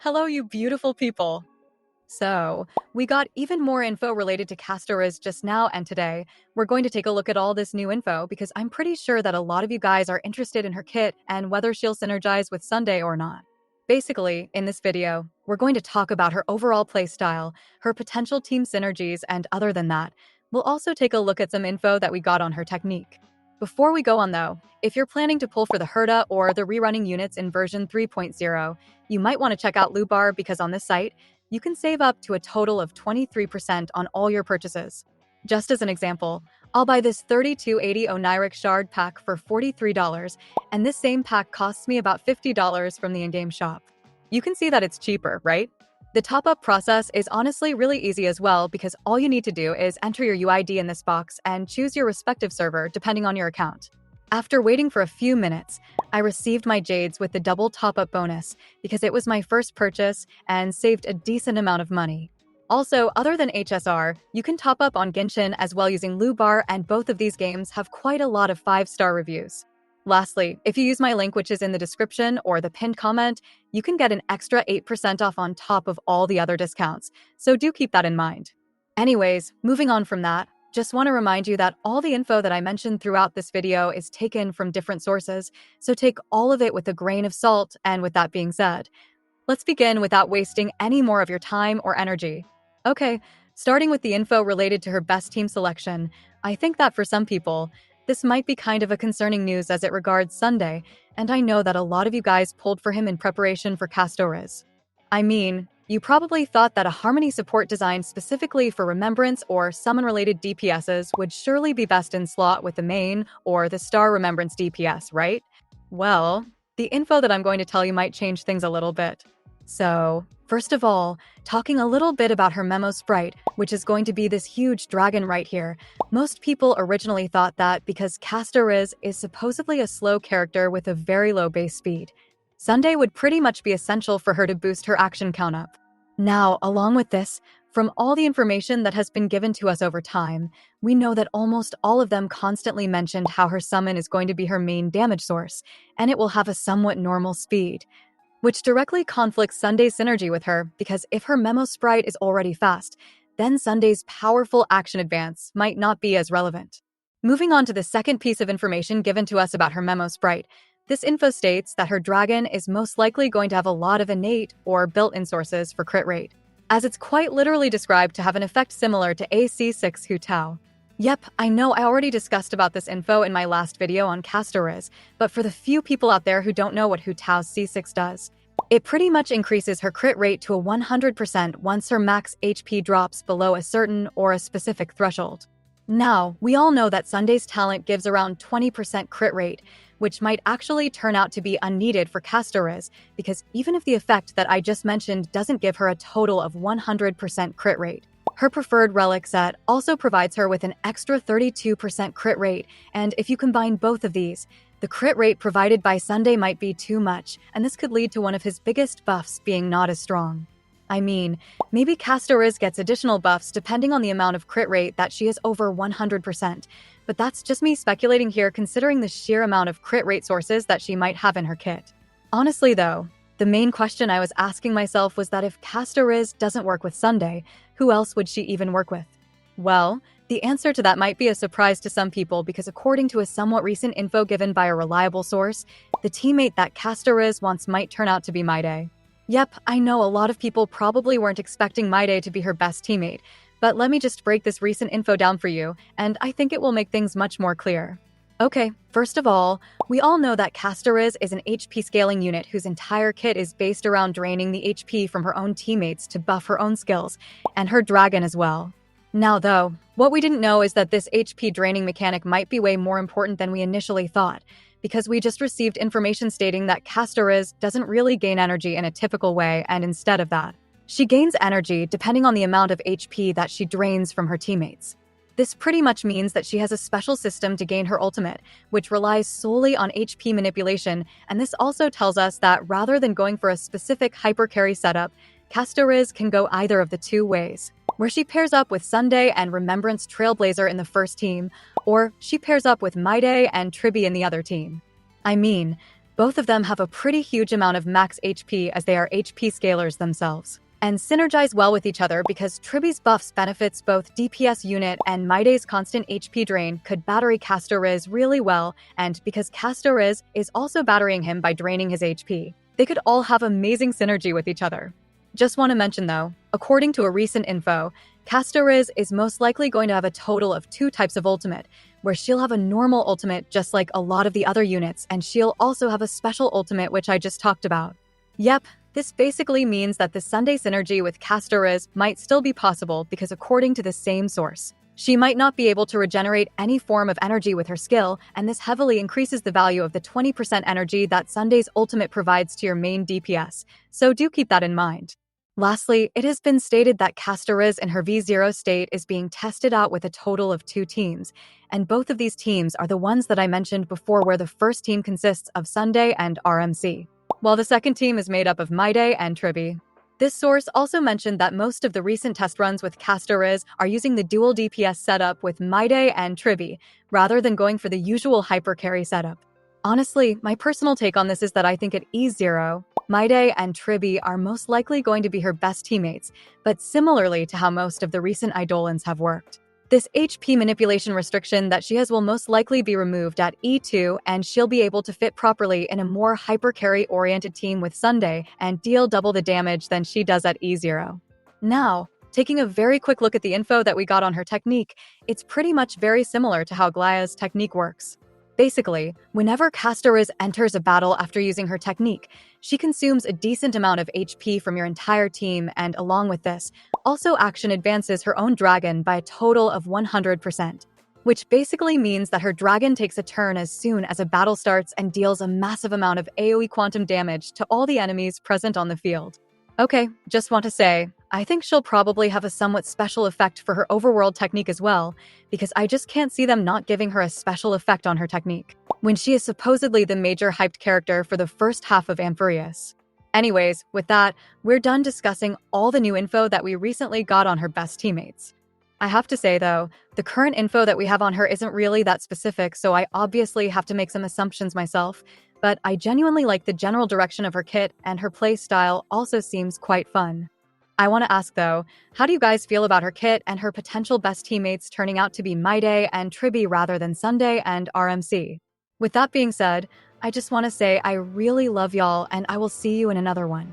Hello, you beautiful people. So, we got even more info related to Castorice just now, and today, we're going to take a look at all this new info because I'm pretty sure that a lot of you guys are interested in her kit and whether she'll synergize with Sunday or not. Basically, in this video, we're going to talk about her overall playstyle, her potential team synergies, and other than that, we'll also take a look at some info that we got on her technique. Before we go on though, if you're planning to pull for the Herda or the rerunning units in version 3.0, you might want to check out Lubar because on this site, you can save up to a total of 23% on all your purchases. Just as an example, I'll buy this 3280 Oniric Shard pack for $43, and this same pack costs me about $50 from the in-game shop. You can see that it's cheaper, right? The top-up process is honestly really easy as well because all you need to do is enter your UID in this box and choose your respective server depending on your account. After waiting for a few minutes, I received my Jades with the double top-up bonus because it was my first purchase and saved a decent amount of money. Also, other than HSR, you can top up on Genshin as well using Lubar, and both of these games have quite a lot of 5-star reviews. Lastly, if you use my link which is in the description or the pinned comment, you can get an extra 8% off on top of all the other discounts, so do keep that in mind. Anyways, moving on from that, just want to remind you that all the info that I mentioned throughout this video is taken from different sources, so take all of it with a grain of salt, and with that being said, let's begin without wasting any more of your time or energy. Okay, starting with the info related to her best team selection, I think that for some people, this might be kind of a concerning news as it regards Sunday, and I know that a lot of you guys pulled for him in preparation for Castorice. I mean, you probably thought that a Harmony support designed specifically for Remembrance or summon-related DPSs would surely be best in slot with the main or the Star Remembrance DPS, right? Well, the info that I'm going to tell you might change things a little bit. So, first of all, talking a little bit about her memo sprite, which is going to be this huge dragon right here. Most people originally thought that because Castorice is supposedly a slow character with a very low base speed, Sunday would pretty much be essential for her to boost her action count up. Now, along with this, from all the information that has been given to us over time, we know that almost all of them constantly mentioned how her summon is going to be her main damage source, and it will have a somewhat normal speed, which directly conflicts Sunday's synergy with her because if her memo sprite is already fast, then Sunday's powerful action advance might not be as relevant. Moving on to the second piece of information given to us about her memo sprite, this info states that her dragon is most likely going to have a lot of innate or built-in sources for crit rate, as it's quite literally described to have an effect similar to AC6 Hu Tao. Yep, I know I already discussed about this info in my last video on Castorice, but for the few people out there who don't know what Hu Tao's C6 does, it pretty much increases her crit rate to a 100% once her max HP drops below a certain or a specific threshold. Now, we all know that Sunday's talent gives around 20% crit rate, which might actually turn out to be unneeded for Castorice, because even if the effect that I just mentioned doesn't give her a total of 100% crit rate, her preferred relic set also provides her with an extra 32% crit rate, and if you combine both of these, the crit rate provided by Sunday might be too much, and this could lead to one of his biggest buffs being not as strong. I mean, maybe Castorice gets additional buffs depending on the amount of crit rate that she is over 100%, but that's just me speculating here considering the sheer amount of crit rate sources that she might have in her kit. Honestly though, the main question I was asking myself was that if Castorice doesn't work with Sunday, who else would she even work with? Well, the answer to that might be a surprise to some people because according to a somewhat recent info given by a reliable source, the teammate that Castorice wants might turn out to be mydei. Yep, I know a lot of people probably weren't expecting mydei to be her best teammate, but let me just break this recent info down for you, and I think it will make things much more clear. Okay, first of all, we all know that Castorice is an HP scaling unit whose entire kit is based around draining the HP from her own teammates to buff her own skills, and her dragon as well. Now though, what we didn't know is that this HP draining mechanic might be way more important than we initially thought, because we just received information stating that Castorice doesn't really gain energy in a typical way, and instead of that, she gains energy depending on the amount of HP that she drains from her teammates. This pretty much means that she has a special system to gain her ultimate, which relies solely on HP manipulation, and this also tells us that rather than going for a specific hypercarry setup, Castorice can go either of the two ways, where she pairs up with Sunday and Remembrance Trailblazer in the first team, or she pairs up with mydei and tribbie in the other team. I mean, Both of them have a pretty huge amount of max HP as they are HP scalers themselves, and synergize well with each other because Tribbie's buffs benefits both DPS unit and mydei's constant HP drain could battery Castorice really well, and because Castorice is also battering him by draining his HP, they could all have amazing synergy with each other. Just want to mention though, according to a recent info, Castorice is most likely going to have a total of 2 types of ultimate, where she'll have a normal ultimate just like a lot of the other units, and she'll also have a special ultimate which I just talked about. Yep, this basically means that the Sunday synergy with Castorice might still be possible because according to the same source, she might not be able to regenerate any form of energy with her skill, and this heavily increases the value of the 20% energy that Sunday's ultimate provides to your main DPS, so do keep that in mind. Lastly, it has been stated that Castorice in her V0 state is being tested out with a total of 2 teams, and both of these teams are the ones that I mentioned before where the first team consists of Sunday and RMC, while the second team is made up of mydei and tribbie. This source also mentioned that most of the recent test runs with Castorice are using the dual DPS setup with mydei and tribbie, rather than going for the usual hypercarry setup. Honestly, my personal take on this is that I think at E0, mydei and tribbie are most likely going to be her best teammates, but similarly to how most of the recent Eidolons have worked. This HP manipulation restriction that she has will most likely be removed at E2, and she'll be able to fit properly in a more hyper-carry-oriented team with Sunday and deal double the damage than she does at E0. Now, taking a very quick look at the info that we got on her technique, it's pretty much very similar to how Glaia's technique works. Basically, whenever Castorice enters a battle after using her technique, she consumes a decent amount of HP from your entire team, and along with this, also action advances her own dragon by a total of 100%, which basically means that her dragon takes a turn as soon as a battle starts and deals a massive amount of AoE quantum damage to all the enemies present on the field. Okay, just want to say, I think she'll probably have a somewhat special effect for her overworld technique as well, because I just can't see them not giving her a special effect on her technique, when she is supposedly the major hyped character for the first half of Enquiries. Anyways, with that, we're done discussing all the new info that we recently got on her best teammates. I have to say though, the current info that we have on her isn't really that specific, so I obviously have to make some assumptions myself, but I genuinely like the general direction of her kit, and her play style also seems quite fun. I want to ask though, how do you guys feel about her kit and her potential best teammates turning out to be mydei and tribbie rather than Sunday and RMC? With that being said, I just want to say I really love y'all, and I will see you in another one.